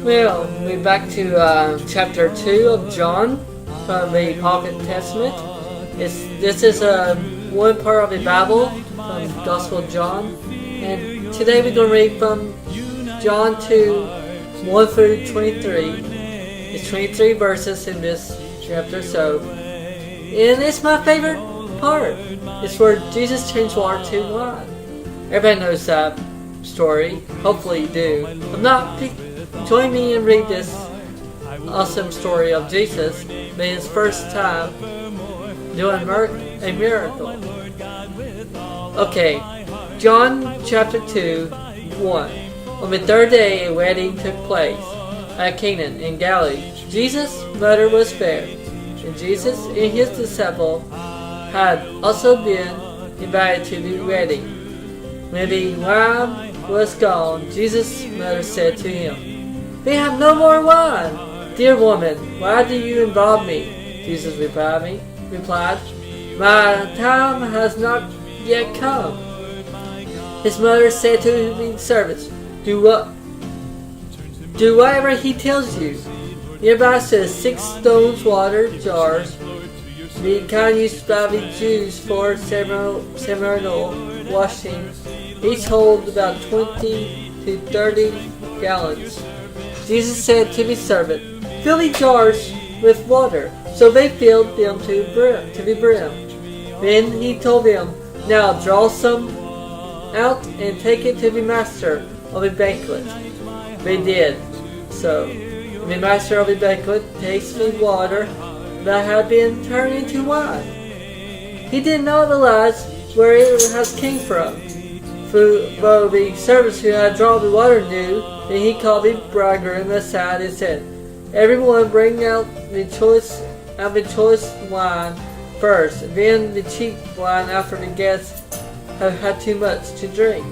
Well, we're back to chapter 2 of John from the Pocket Testament. This is one part of the Bible from the Gospel of John. And today we're going to read from John 2, 1 through 23. It's 23 verses in this chapter, and it's my favorite part. It's where Jesus changed water to wine. Everybody knows that story. Hopefully you do. Join me and read this awesome story of Jesus being his first time doing a miracle. Okay, John chapter 2, 1. On the third day a wedding took place at Cana in Galilee. Jesus' mother was there, and Jesus and his disciple had also been invited to the wedding. When the wine was gone, Jesus' mother said to him, "We have no more wine." "Dear woman, why do you involve me?" Jesus replied, "My time has not yet come." His mother said to the servants, Do whatever he tells you." Nearby stood 6 stone water jars, the kind used by the Jews for ceremonial washing. Each hold about 20 to 30 gallons. Jesus said to the servant, "Fill the jars with water." So they filled them to the brim. Then he told them, "Now draw some out and take it to the master of the banquet." They did so. The master of the banquet tasted the water that had been turned into wine. He did not realize where it had came from. Though the servants who had drawn the water knew, then he called the bridegroom aside and said, "Everyone bring out the choice wine first, then the cheap wine after the guests have had too much to drink.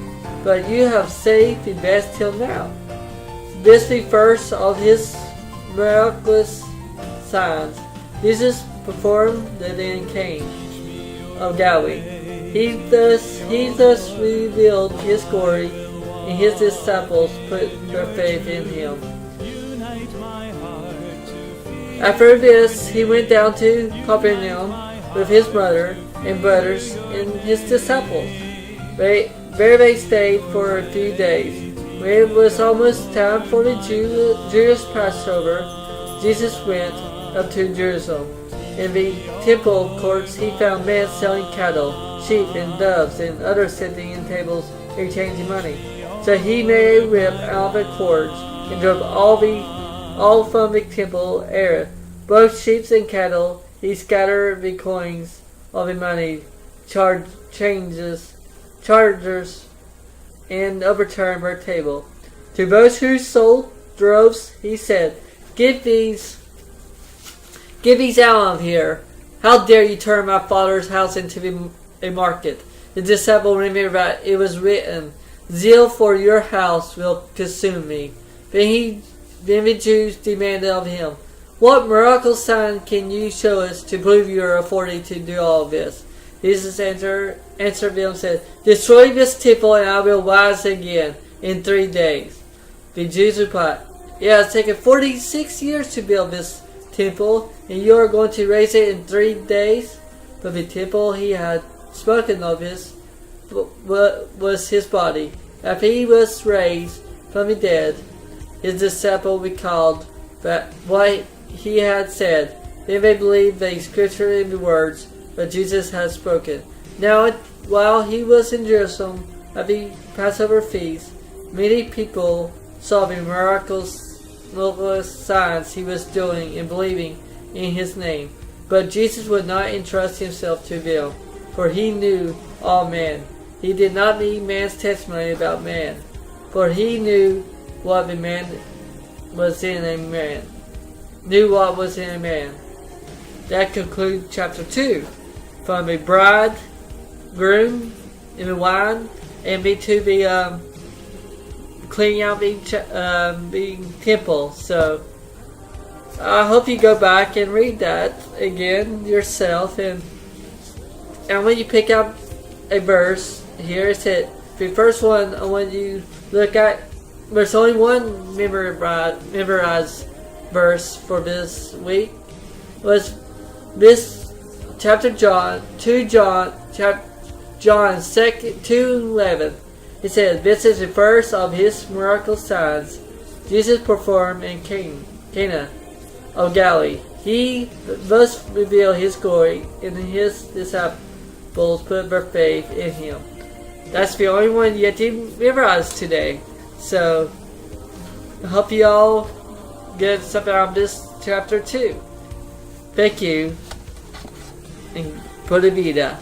But you have saved the best till now." This the first of his miraculous signs Jesus performed in Cana of Galilee. He thus revealed his glory, and his disciples put their faith in him. After this, he went down to Capernaum with his mother and brothers and his disciples. There they stayed for a few days. When it was almost time for the Jewish Passover, Jesus went up to Jerusalem. In the temple courts he found men selling cattle, sheep, and doves, and others sitting in tables exchanging money. So he made a whip out of the cords and drove all from the temple area, both sheep and cattle. He scattered the coins of the money chargers, and overturned her table. To those who sold droves, he said, Give these out of here. How dare you turn my Father's house into a market?" The disciple remembered that it was written, "Zeal for your house will consume me." Then the Jews demanded of him, "What miracle sign can you show us to prove your authority to do all this?" Jesus answered them and said, "Destroy this temple and I will rise again in 3 days." The Jews replied, "It has taken 46 years to build this temple, and you are going to raise it in 3 days?" But the temple he had spoken of was his body. After he was raised from the dead, his disciple recalled what he had said. Then they believed the scripture and the words that Jesus had spoken. Now, while he was in Jerusalem at the Passover feast, many people saw the miraculous signs he was doing and believing in his name. But Jesus would not entrust himself to them, for he knew all men. He did not need man's testimony about man, for he knew what was in a man. That concludes chapter 2. From the bridegroom and the wine, and to the cleaning out the temple. So I hope you go back and read that again yourself, and when you pick up a verse here, it said the first one I want you to look at there's only one memorized verse for this week. It was this chapter John 2:11. It says, "This is the first of his miracle signs Jesus performed in Cana of Galilee. He thus revealed his glory, and his disciples put their faith in him." That's the only one you have to memorize today. So, I hope you all get something out of this chapter too. Thank you, and Pura Vida.